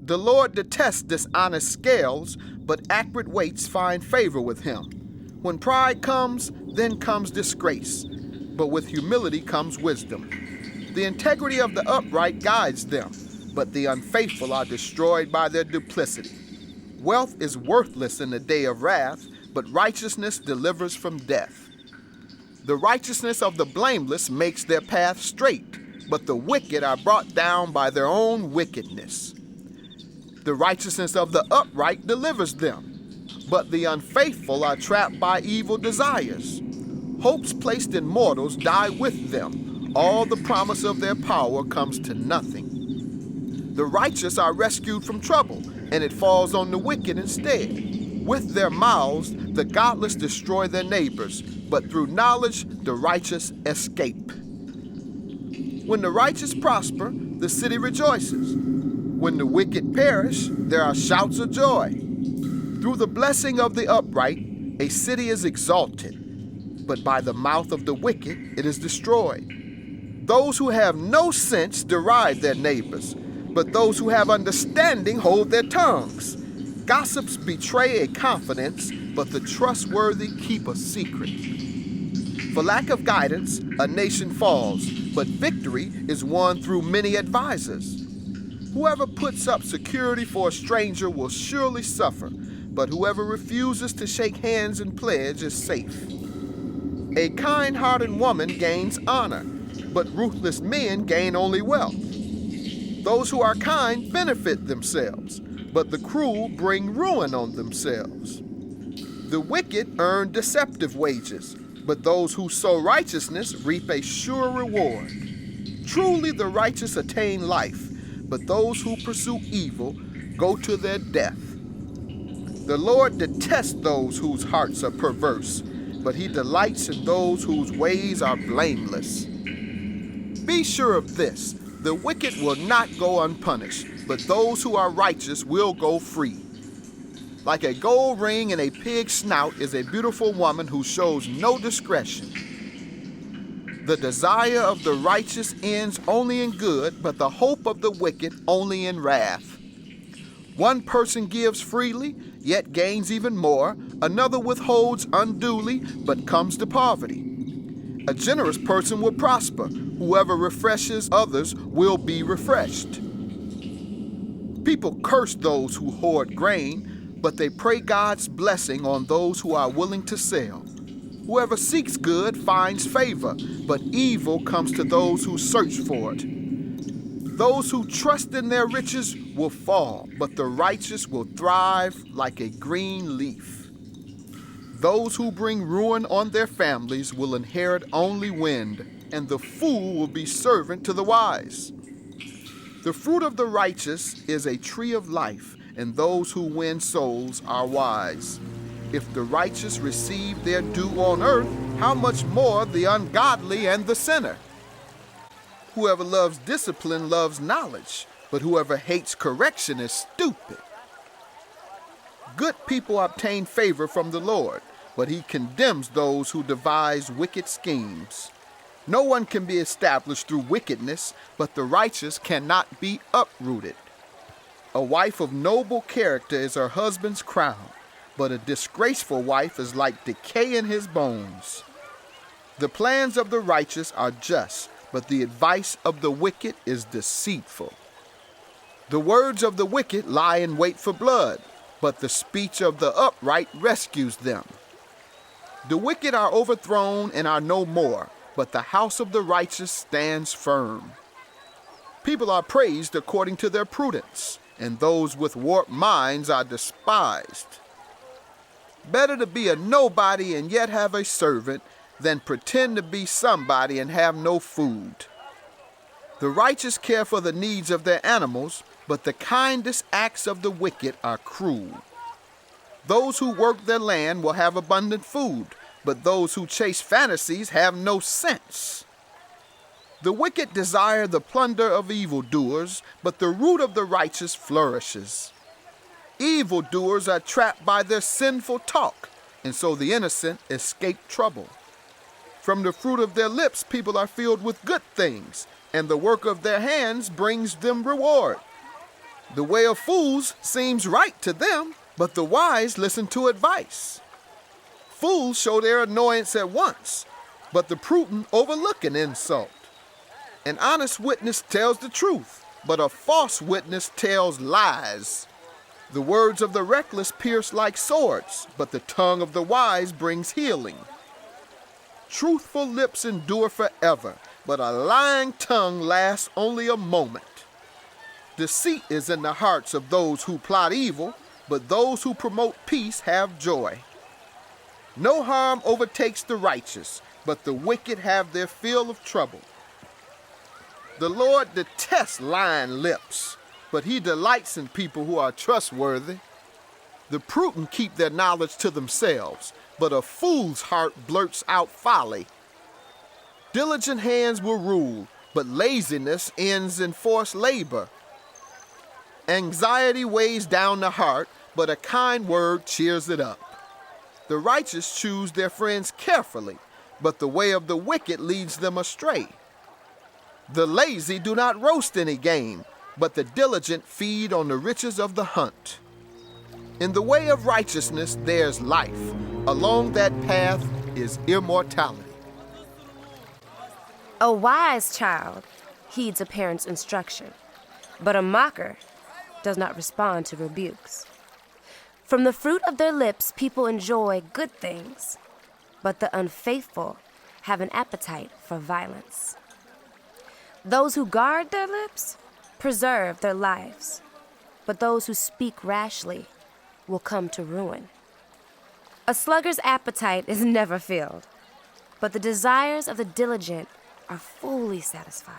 The Lord detests dishonest scales, but accurate weights find favor with him. When pride comes, then comes disgrace, but with humility comes wisdom. The integrity of the upright guides them, but the unfaithful are destroyed by their duplicity. Wealth is worthless in the day of wrath, but righteousness delivers from death. The righteousness of the blameless makes their path straight, but the wicked are brought down by their own wickedness. The righteousness of the upright delivers them, but the unfaithful are trapped by evil desires. Hopes placed in mortals die with them. All the promise of their power comes to nothing. The righteous are rescued from trouble, and it falls on the wicked instead. With their mouths, the godless destroy their neighbors, but through knowledge, the righteous escape. When the righteous prosper, the city rejoices. When the wicked perish, there are shouts of joy. Through the blessing of the upright, a city is exalted, but by the mouth of the wicked it is destroyed. Those who have no sense deride their neighbors, but those who have understanding hold their tongues. Gossips betray a confidence, but the trustworthy keep a secret. For lack of guidance, a nation falls, but victory is won through many advisors. Whoever puts up security for a stranger will surely suffer, but whoever refuses to shake hands and pledge is safe. A kind-hearted woman gains honor, but ruthless men gain only wealth. Those who are kind benefit themselves, but the cruel bring ruin on themselves. The wicked earn deceptive wages, but those who sow righteousness reap a sure reward. Truly the righteous attain life, but those who pursue evil go to their death. The Lord detests those whose hearts are perverse, but he delights in those whose ways are blameless. Be sure of this, the wicked will not go unpunished, but those who are righteous will go free. Like a gold ring in a pig's snout is a beautiful woman who shows no discretion. The desire of the righteous ends only in good, but the hope of the wicked only in wrath. One person gives freely, yet gains even more. Another withholds unduly, but comes to poverty. A generous person will prosper. Whoever refreshes others will be refreshed. People curse those who hoard grain, but they pray God's blessing on those who are willing to sell. Whoever seeks good finds favor, but evil comes to those who search for it. Those who trust in their riches will fall, but the righteous will thrive like a green leaf. Those who bring ruin on their families will inherit only wind, and the fool will be servant to the wise. The fruit of the righteous is a tree of life, and those who win souls are wise. If the righteous receive their due on earth, how much more the ungodly and the sinner? Whoever loves discipline loves knowledge, but whoever hates correction is stupid. Good people obtain favor from the Lord, but he condemns those who devise wicked schemes. No one can be established through wickedness, but the righteous cannot be uprooted. A wife of noble character is her husband's crown, but a disgraceful wife is like decay in his bones. The plans of the righteous are just, but the advice of the wicked is deceitful. The words of the wicked lie in wait for blood, but the speech of the upright rescues them. The wicked are overthrown and are no more, but the house of the righteous stands firm. People are praised according to their prudence, and those with warped minds are despised. Better to be a nobody and yet have a servant than pretend to be somebody and have no food. The righteous care for the needs of their animals, but the kindest acts of the wicked are cruel. Those who work their land will have abundant food, but those who chase fantasies have no sense. The wicked desire the plunder of evildoers, but the root of the righteous flourishes. Evildoers are trapped by their sinful talk, and so the innocent escape trouble. From the fruit of their lips people are filled with good things, and the work of their hands brings them reward. The way of fools seems right to them, but the wise listen to advice. Fools show their annoyance at once, but the prudent overlook an insult. An honest witness tells the truth, but a false witness tells lies. The words of the reckless pierce like swords, but the tongue of the wise brings healing. Truthful lips endure forever, but a lying tongue lasts only a moment. Deceit is in the hearts of those who plot evil, but those who promote peace have joy. No harm overtakes the righteous, but the wicked have their fill of trouble. The Lord detests lying lips, but he delights in people who are trustworthy. The prudent keep their knowledge to themselves, but a fool's heart blurts out folly. Diligent hands will rule, but laziness ends in forced labor. Anxiety weighs down the heart, but a kind word cheers it up. The righteous choose their friends carefully, but the way of the wicked leads them astray. The lazy do not roast any game, but the diligent feed on the riches of the hunt. In the way of righteousness there's life. Along that path is immortality. A wise child heeds a parent's instruction, but a mocker does not respond to rebukes. From the fruit of their lips people enjoy good things, but the unfaithful have an appetite for violence. Those who guard their lips preserve their lives, but those who speak rashly will come to ruin. A sluggard's appetite is never filled, but the desires of the diligent are fully satisfied.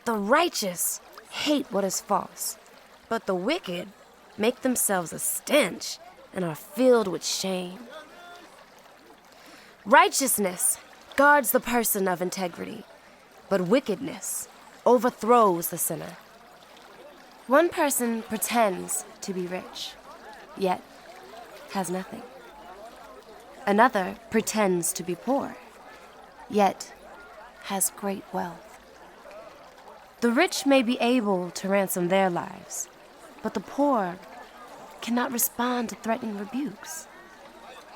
The righteous hate what is false, but the wicked make themselves a stench and are filled with shame. Righteousness guards the person of integrity, but wickedness overthrows the sinner. One person pretends to be rich, yet has nothing. Another pretends to be poor, yet has great wealth. The rich may be able to ransom their lives, but the poor cannot respond to threatening rebukes.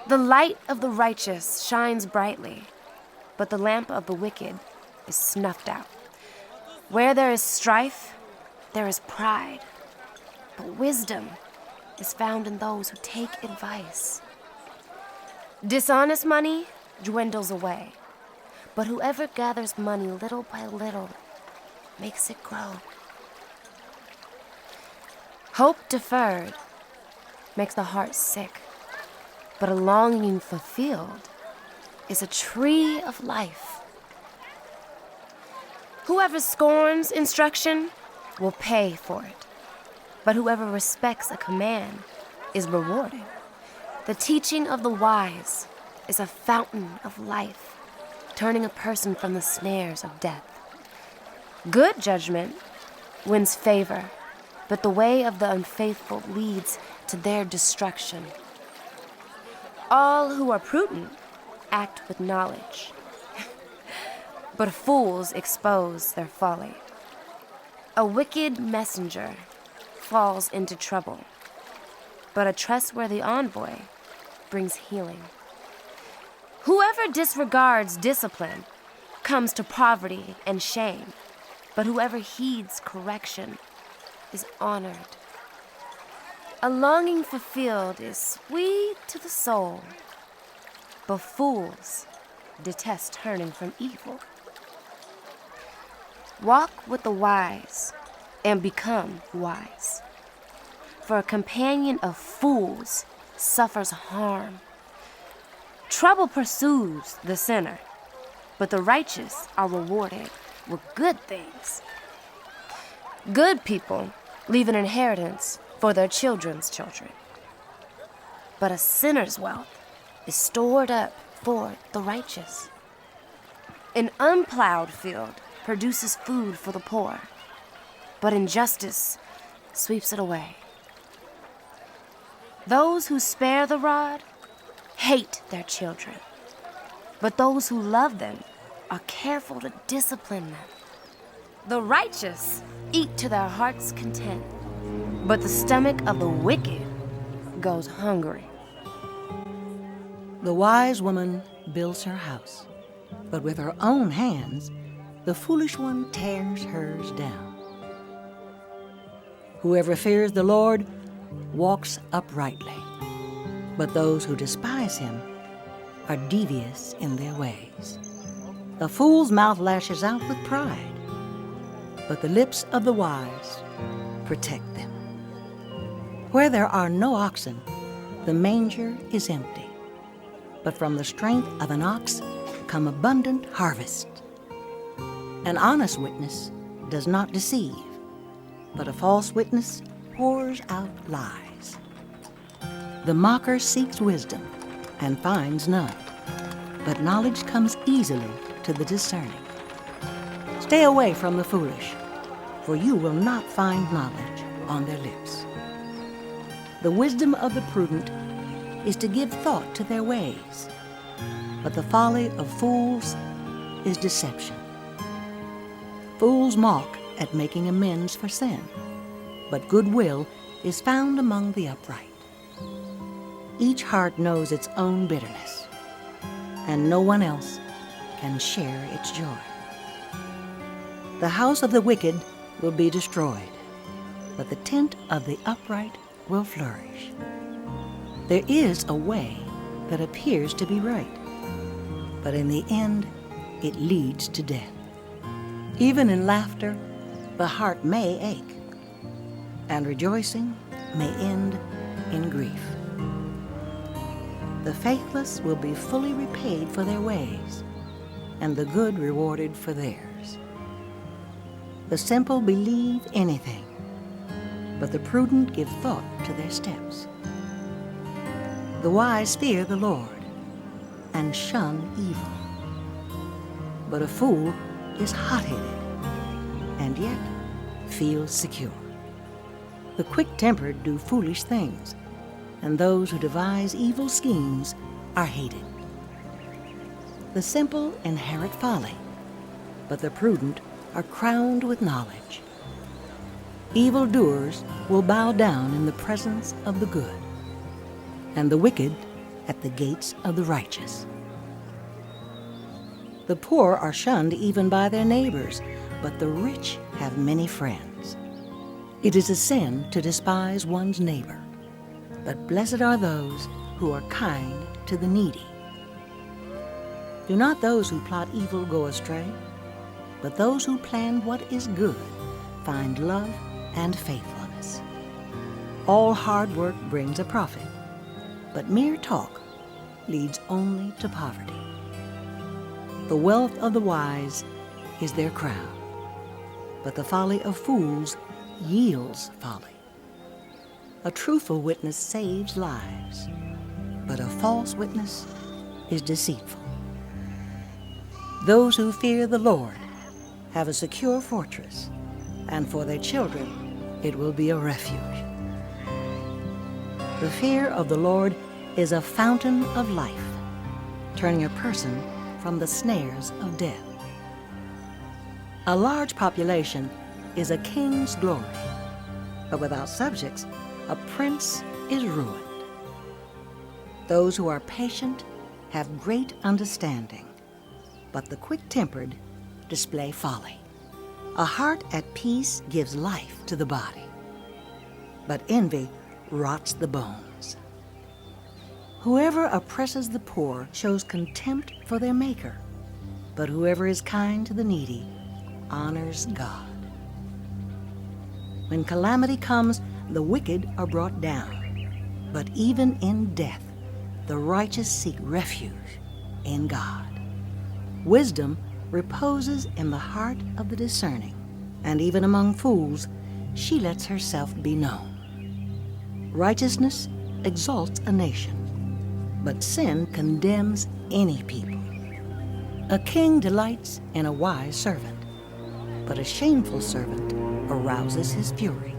The light of the righteous shines brightly, but the lamp of the wicked is snuffed out. Where there is strife, there is pride, but wisdom is found in those who take advice. Dishonest money dwindles away, but whoever gathers money little by little makes it grow. Hope deferred makes the heart sick, but a longing fulfilled is a tree of life. Whoever scorns instruction will pay for it, but whoever respects a command is rewarded. The teaching of the wise is a fountain of life, turning a person from the snares of death. Good judgment wins favor, but the way of the unfaithful leads to their destruction. All who are prudent act with knowledge, but fools expose their folly. A wicked messenger falls into trouble, but a trustworthy envoy brings healing. Whoever disregards discipline comes to poverty and shame, but whoever heeds correction is honored. A longing fulfilled is sweet to the soul, but fools detest turning from evil. Walk with the wise and become wise, for a companion of fools suffers harm. Trouble pursues the sinner, but the righteous are rewarded with good things. Good people leave an inheritance for their children's children, but a sinner's wealth is stored up for the righteous. An unplowed field produces food for the poor, but injustice sweeps it away. Those who spare the rod hate their children, but those who love them are careful to discipline them. The righteous eat to their heart's content, but the stomach of the wicked goes hungry. The wise woman builds her house, but with her own hands, the foolish one tears hers down. Whoever fears the Lord walks uprightly, but those who despise him are devious in their ways. A fool's mouth lashes out with pride, but the lips of the wise protect them. Where there are no oxen, the manger is empty, but from the strength of an ox come abundant harvest. An honest witness does not deceive, but a false witness pours out lies. The mocker seeks wisdom and finds none, but knowledge comes easily to the discerning. Stay away from the foolish, for you will not find knowledge on their lips. The wisdom of the prudent is to give thought to their ways, but the folly of fools is deception. Fools mock at making amends for sin, but goodwill is found among the upright. Each heart knows its own bitterness, and no one else can share its joy. The house of the wicked will be destroyed, but the tent of the upright will flourish. There is a way that appears to be right, but in the end it leads to death. Even in laughter, the heart may ache, and rejoicing may end in grief. The faithless will be fully repaid for their ways, and the good rewarded for theirs. The simple believe anything, but the prudent give thought to their steps. The wise fear the Lord and shun evil, but a fool is hot-headed and yet feels secure. The quick-tempered do foolish things, and those who devise evil schemes are hated. The simple inherit folly, but the prudent are crowned with knowledge. Evildoers will bow down in the presence of the good, and the wicked at the gates of the righteous. The poor are shunned even by their neighbors, but the rich have many friends. It is a sin to despise one's neighbor, but blessed are those who are kind to the needy. Do not those who plot evil go astray, but those who plan what is good find love and faithfulness. All hard work brings a profit, but mere talk leads only to poverty. The wealth of the wise is their crown, but the folly of fools yields folly. A truthful witness saves lives, but a false witness is deceitful. Those who fear the Lord have a secure fortress, and for their children it will be a refuge. The fear of the Lord is a fountain of life, turning a person from the snares of death. A large population is a king's glory, but without subjects, a prince is ruined. Those who are patient have great understanding, but the quick-tempered display folly. A heart at peace gives life to the body, but envy rots the bones. Whoever oppresses the poor shows contempt for their Maker, but whoever is kind to the needy honors God. When calamity comes, the wicked are brought down, but even in death, the righteous seek refuge in God. Wisdom reposes in the heart of the discerning, and even among fools, she lets herself be known. Righteousness exalts a nation, but sin condemns any people. A king delights in a wise servant, but a shameful servant arouses his fury.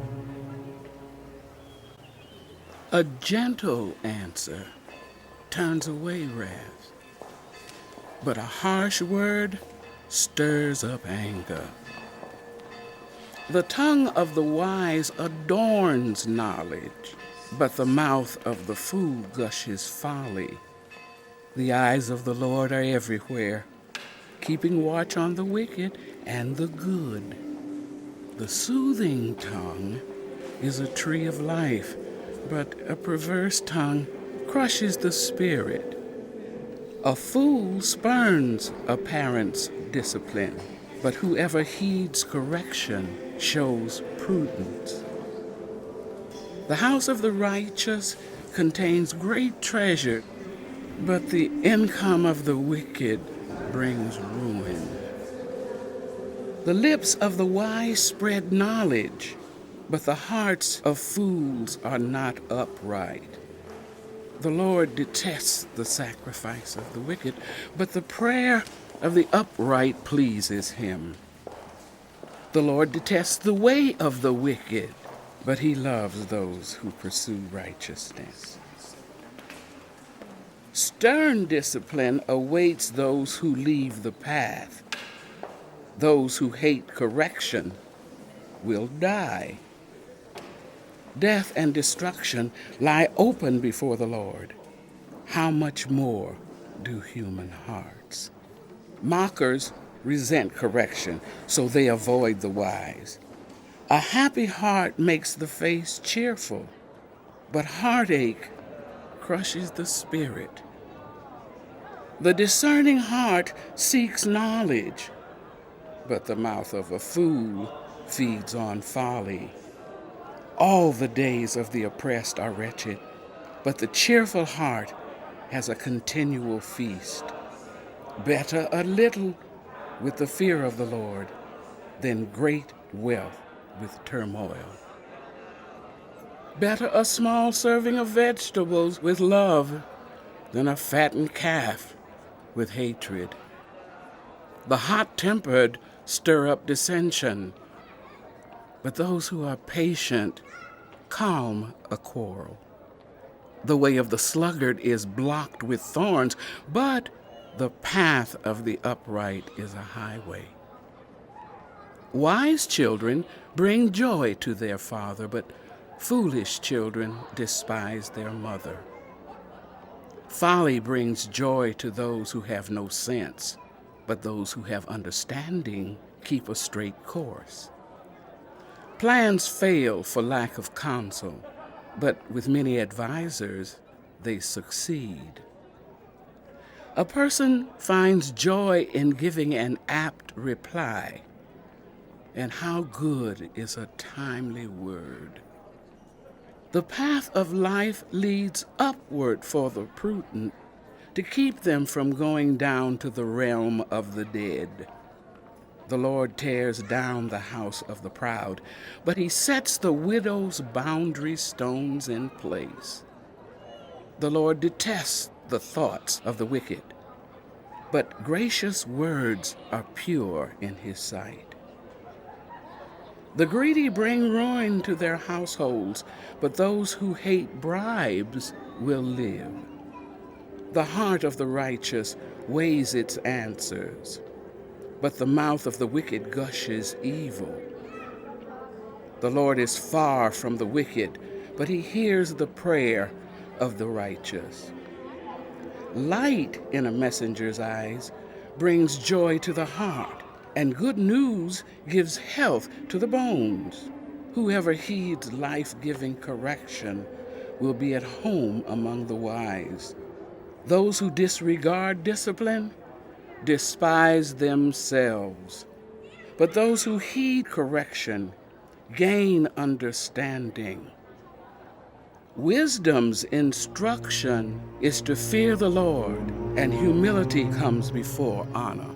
A gentle answer turns away wrath, but a harsh word stirs up anger. The tongue of the wise adorns knowledge, but the mouth of the fool gushes folly. The eyes of the Lord are everywhere, keeping watch on the wicked and the good. The soothing tongue is a tree of life, but a perverse tongue crushes the spirit. A fool spurns a parent's discipline, but whoever heeds correction shows prudence. The house of the righteous contains great treasure, but the income of the wicked brings ruin. The lips of the wise spread knowledge, but the hearts of fools are not upright. The Lord detests the sacrifice of the wicked, but the prayer of the upright pleases him. The Lord detests the way of the wicked, but he loves those who pursue righteousness. Stern discipline awaits those who leave the path. Those who hate correction will die. Death and destruction lie open before the Lord. How much more do human hearts? Mockers resent correction, so they avoid the wise. A happy heart makes the face cheerful, but heartache crushes the spirit. The discerning heart seeks knowledge, but the mouth of a fool feeds on folly. All the days of the oppressed are wretched, but the cheerful heart has a continual feast. Better a little with the fear of the Lord than great wealth with turmoil. Better a small serving of vegetables with love than a fattened calf with hatred. The hot-tempered stir up dissension, but those who are patient calm a quarrel. The way of the sluggard is blocked with thorns, but the path of the upright is a highway. Wise children bring joy to their father, but foolish children despise their mother. Folly brings joy to those who have no sense, but those who have understanding keep a straight course. Plans fail for lack of counsel, but with many advisors, they succeed. A person finds joy in giving an apt reply, and how good is a timely word. The path of life leads upward for the prudent, to keep them from going down to the realm of the dead. The Lord tears down the house of the proud, but he sets the widow's boundary stones in place. The Lord detests the thoughts of the wicked, but gracious words are pure in his sight. The greedy bring ruin to their households, but those who hate bribes will live. The heart of the righteous weighs its answers, but the mouth of the wicked gushes evil. The Lord is far from the wicked, but he hears the prayer of the righteous. Light in a messenger's eyes brings joy to the heart, and good news gives health to the bones. Whoever heeds life-giving correction will be at home among the wise. Those who disregard discipline despise themselves, but those who heed correction gain understanding. Wisdom's instruction is to fear the Lord, and humility comes before honor.